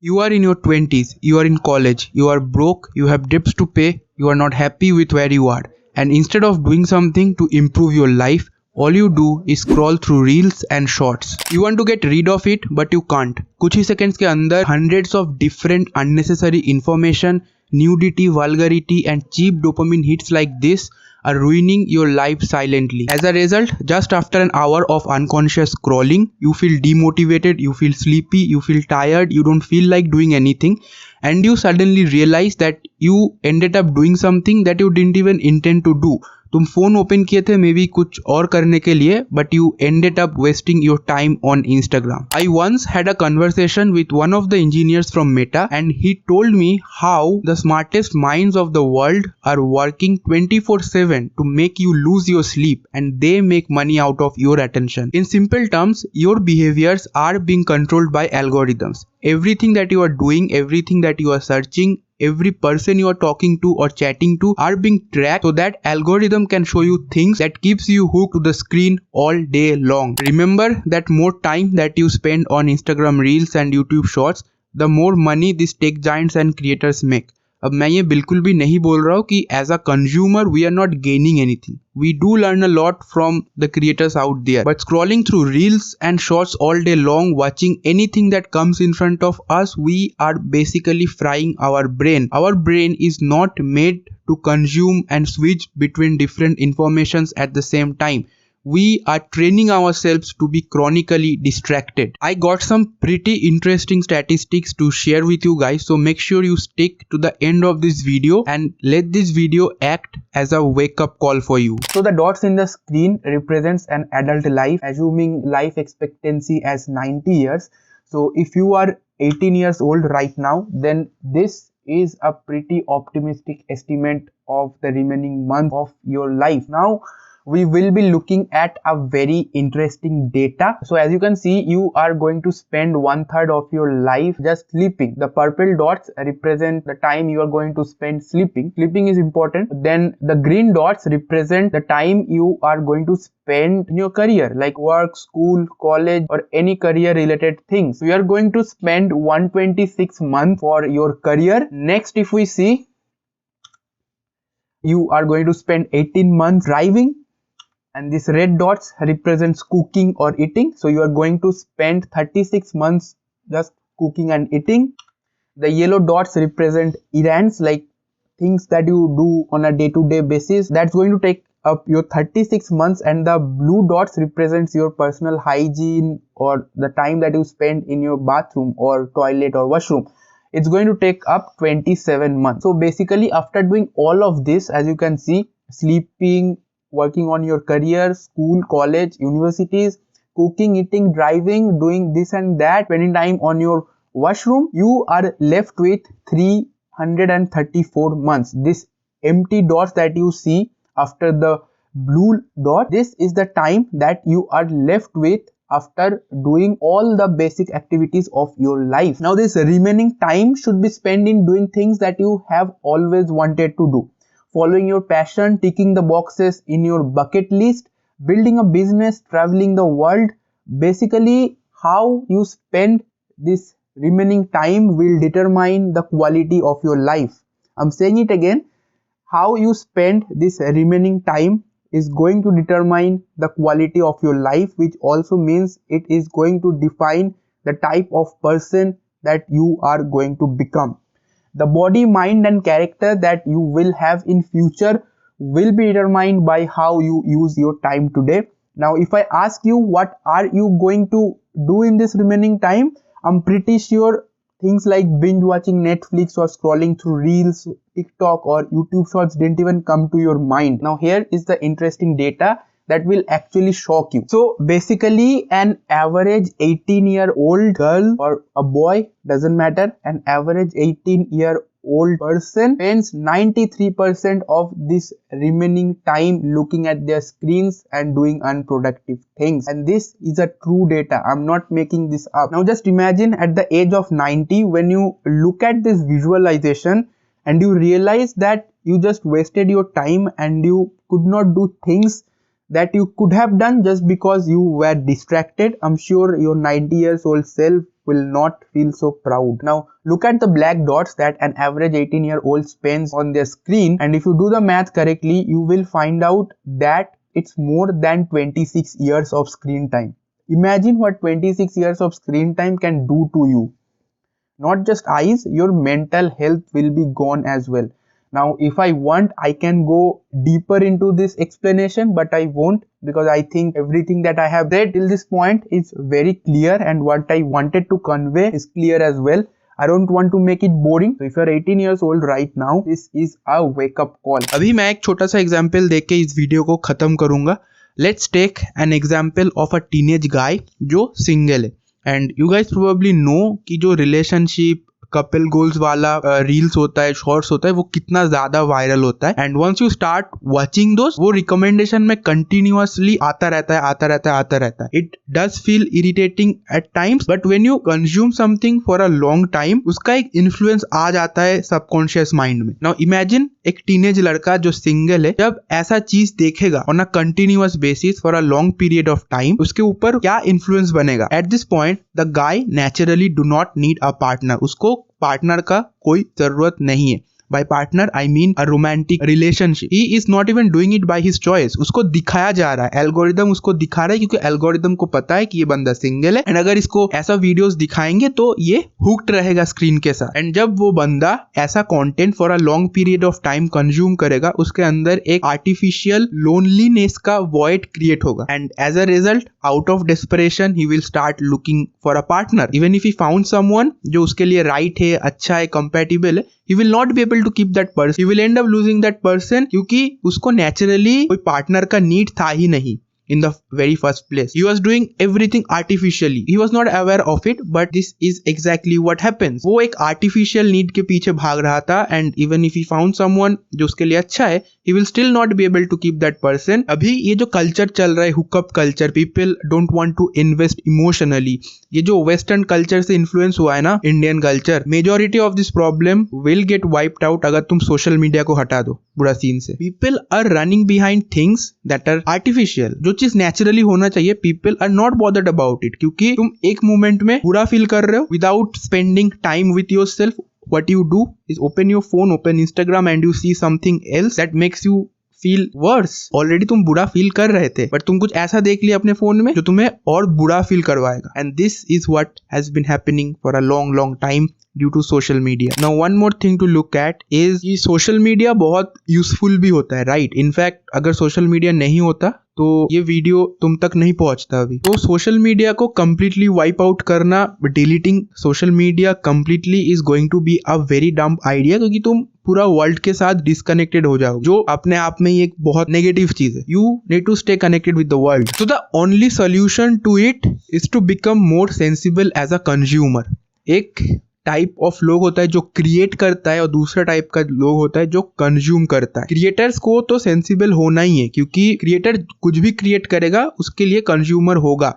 You are in your 20s, you are in college, you are broke, you have debts to pay, you are not happy with where you are. And instead of doing something to improve your life, all you do is scroll through reels and shorts. You want to get rid of it, but you can't. कुछ ही seconds के अंदर hundreds of different unnecessary information, nudity, vulgarity and cheap dopamine hits like this are ruining your life silently. As a result, just after an hour of unconscious scrolling, you feel demotivated, you feel sleepy, you feel tired, you don't feel like doing anything, and you suddenly realize that you ended up doing something that you didn't even intend to do. तुम phone open किए थे may be कुछ और करने के लिए, but you ended up wasting your time on Instagram. I once had a conversation with one of the engineers from Meta and he told me how the smartest minds of the world are working 24/7 to make you lose your sleep, and they make money out of your attention. In simple terms, your behaviors are being controlled by algorithms. Everything that you are doing, everything that you are searching, every person you are talking to or chatting to are being tracked, so that algorithm can show you things that keeps you hooked to the screen all day long. Remember that more time that you spend on Instagram Reels and YouTube Shorts, the more money these tech giants and creators make. अब मैं ये बिल्कुल भी नहीं बोल रहा हूँ कि as a consumer we are not gaining anything. We do learn a lot from the creators out there, but scrolling through reels and shorts all day long, watching anything that comes in front of us, we are basically frying our brain. Our brain is not made to consume and switch between different informations at the same time. We are training ourselves to be chronically distracted. I got some pretty interesting statistics to share with you guys, so make sure you stick to the end of this video and let this video act as a wake-up call for you. So the dots in the screen represents an adult life, assuming life expectancy as 90 years. So if you are 18 years old right now, then this is a pretty optimistic estimate of the remaining month of your life. Now we will be looking at a very interesting data. So as you can see, you are going to spend 1/3 of your life just sleeping. The purple dots represent the time you are going to spend sleeping. Sleeping is important. Then the green dots represent the time you are going to spend in your career, like work, school, college, or any career related things. You are going to spend 126 months for your career. Next, if we see, you are going to spend 18 months driving. And this red dots represents cooking or eating. So you are going to spend 36 months just cooking and eating. The yellow dots represent errands, like things that you do on a day-to-day basis. That's going to take up your 36 months. And the blue dots represents your personal hygiene or the time that you spend in your bathroom or toilet or washroom. It's going to take up 27 months. So basically, after doing all of this, as you can see, sleeping, working on your career, school, college, universities, cooking, eating, driving, doing this and that, spending time on your washroom, you are left with 334 months. This empty dots that you see after the blue dot, this is the time that you are left with after doing all the basic activities of your life. Now this remaining time should be spent in doing things that you have always wanted to do. Following your passion, ticking the boxes in your bucket list, building a business, traveling the world. Basically, how you spend this remaining time will determine the quality of your life. I'm saying it again. How you spend this remaining time is going to determine the quality of your life, which also means it is going to define the type of person that you are going to become. The body, mind and character that you will have in future will be determined by how you use your time today. Now if I ask you what are you going to do in this remaining time, I'm pretty sure things like binge watching Netflix or scrolling through Reels, TikTok or YouTube Shorts didn't even come to your mind. Now here is the interesting data that will actually shock you. So basically, an average 18-year-old girl or a boy, doesn't matter, an average 18-year-old person spends 93% of this remaining time looking at their screens and doing unproductive things. And this is a true data. I'm not making this up. Now just imagine at the age of 90, when you look at this visualization and you realize that you just wasted your time and you could not do things that you could have done just because you were distracted. I'm sure your 90 years old self will not feel so proud. Now look at the black dots that an average 18-year-old spends on their screen, and if you do the math correctly, you will find out that it's more than 26 years of screen time. Imagine what 26 years of screen time can do to you. Not just eyes, your mental health will be gone as well. Now if I want, I can go deeper into this explanation, but I won't, because I think everything that I have read till this point is very clear, and what I wanted to convey is clear as well. I don't want to make it boring. So if you are 18 years old right now, this is a wake up call. अभी मैं एक छोटा सा example देख के इस video को खत्म करूंगा. Let's take an example of a teenage guy जो सिंगल है. And you guys probably know कि जो रिलेशनशिप कपल गोल्स वाला रील्स होता है, शॉर्ट्स होता है, वो कितना ज्यादा वायरल होता है. And once you start watching those, वो रिकमेंडेशन में कंटिन्यूअसली आता रहता है. It does feel irritating at times, but when you consume something for a long time, उसका एक इन्फ्लुएंस आ जाता है सबकॉन्शियस माइंड में. नाउ इमेजिन एक टीनेज लड़का जो सिंगल है, जब ऐसा चीज देखेगा on a continuous basis for a long period of time, उसके ऊपर क्या इन्फ्लुएंस बनेगा. At this point the guy naturally do not need a partner. उसको पार्टनर का कोई जरूरत नहीं है. By partner I mean a romantic relationship. He is not even doing it by his choice. उसको दिखाया जा रहा है, एल्गोरिदम उसको दिखा रहा है, क्योंकि एल्गोरिदम को पता है कि ये बंदा सिंगल है, एंड अगर इसको ऐसा वीडियोस दिखाएंगे तो ये हुक्ड रहेगा स्क्रीन के साथ. एंड जब वो बंदा ऐसा content for a long period of time consume करेगा, उसके अंदर एक आर्टिफिशियल लोनलीनेस का वॉइड क्रिएट होगा, and as a result out of desperation he will start looking for a partner. Even if he found someone जो उसके लिए right है, अच्छा है, कंपैटिबल है, he will not be able to keep that person. He will end up losing that person क्योंकि उसको naturally कोई partner का need था ही नहीं in the very first place. He was doing everything artificially. He was not aware of it, but this is exactly what happens. वो एक artificial need के पीछे भाग रहा था, and even if he found someone जो उसके लिए अच्छा है, he will still not be able to keep that person. अभी ये जो culture चल रहा है, hookup culture, people don't want to invest emotionally. ये जो western culture से influence हुआ है ना, Indian culture, majority of this problem will get wiped out अगर तुम social media को हटा दो बुरा सीन से. People are running behind things that are artificial. जो चीज नेचुरली होना चाहिए, people are not bothered about it, क्योंकि तुम एक मोमेंट में बुरा फील कर रहे हो without spending time with yourself. What you do is open your phone, open Instagram, and you see something else that makes you feel worse. Already तुम बुरा फील कर रहे थे, but तुम कुछ ऐसा देख लिया अपने फोन में जो तुम्हें और बुरा फील करवाएगा. And this is what has been happening for a long time due to social media. Now one more thing to look at is कि social media बहुत useful भी होता है, right? In fact अगर social media नहीं होता तो ये वीडियो तुम तक नहीं पहुंचता अभी. तो सोशल मीडिया को कंप्लीटली वाइप आउट करना, deleting social media completely is going to be a very dumb idea, क्योंकि तुम पूरा वर्ल्ड के साथ डिस्कनेक्टेड हो जाओ, जो अपने आप में ही एक बहुत नेगेटिव चीज है. You need to stay connected with the world. So the only solution to it is to become more sensible as a consumer. एक टाइप ऑफ लोग होता है जो क्रिएट करता है, और दूसरा टाइप का लोग होता है जो कंज्यूम करता है. क्रिएटर्स को तो सेंसिबल होना ही है, क्योंकि क्रिएटर कुछ भी क्रिएट करेगा उसके लिए कंज्यूमर होगा.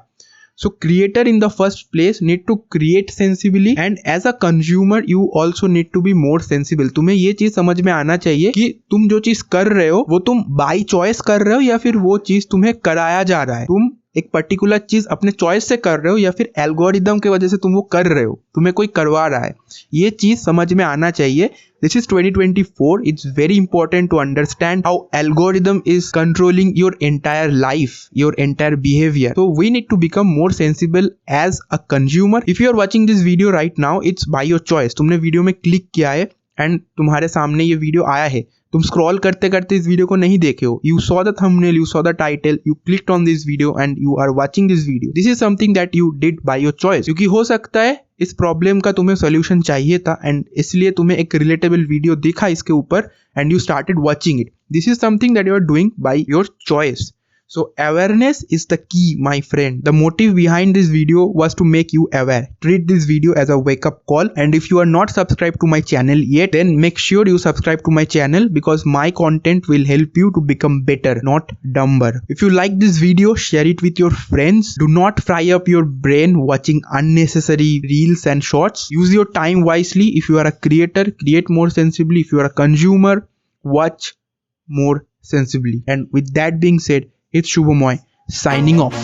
So creator in the first place need to create sensibly, and as a consumer you also need to be more sensible. तुम्हें ये चीज समझ में आना चाहिए कि तुम जो चीज कर रहे हो वो तुम बाई चॉइस कर रहे हो, या फिर वो चीज तुम्हें कराया जा रहा है. तुम एक पर्टिकुलर चीज अपने चॉइस से कर रहे हो, या फिर एल्गोरिदम के वजह से तुम वो कर रहे हो, तुम्हें कोई करवा रहा है. ये चीज समझ में आना चाहिए. This is 2024. It's very important to understand how algorithm is controlling your entire life, your entire behavior. So we need to become more sensible as a consumer. If you are watching this video right now, it's by your choice. तुमने video में click किया है and तुम्हारे सामने ये video आया है. तुम स्क्रॉल करते करते इस वीडियो को नहीं देखे हो. You saw the thumbnail, you saw the title, you clicked on this video and you are watching this video. This is something that you did by your choice. क्योंकि हो सकता है इस प्रॉब्लम का तुम्हें सोल्यूशन चाहिए था, एंड इसलिए तुम्हें एक रिलेटेबल वीडियो दिखा इसके ऊपर, and you started watching it. This is something that you are doing by your choice. So awareness is the key, my friend. The motive behind this video was to make you aware. Treat this video as a wake up call, and if you are not subscribed to my channel yet, then make sure you subscribe to my channel, because my content will help you to become better, not dumber. If you like this video, share it with your friends. Do not fry up your brain watching unnecessary reels and shorts. Use your time wisely. If you are a creator, create more sensibly. If you are a consumer, watch more sensibly. And with that being said, it's Shubhamoy signing off.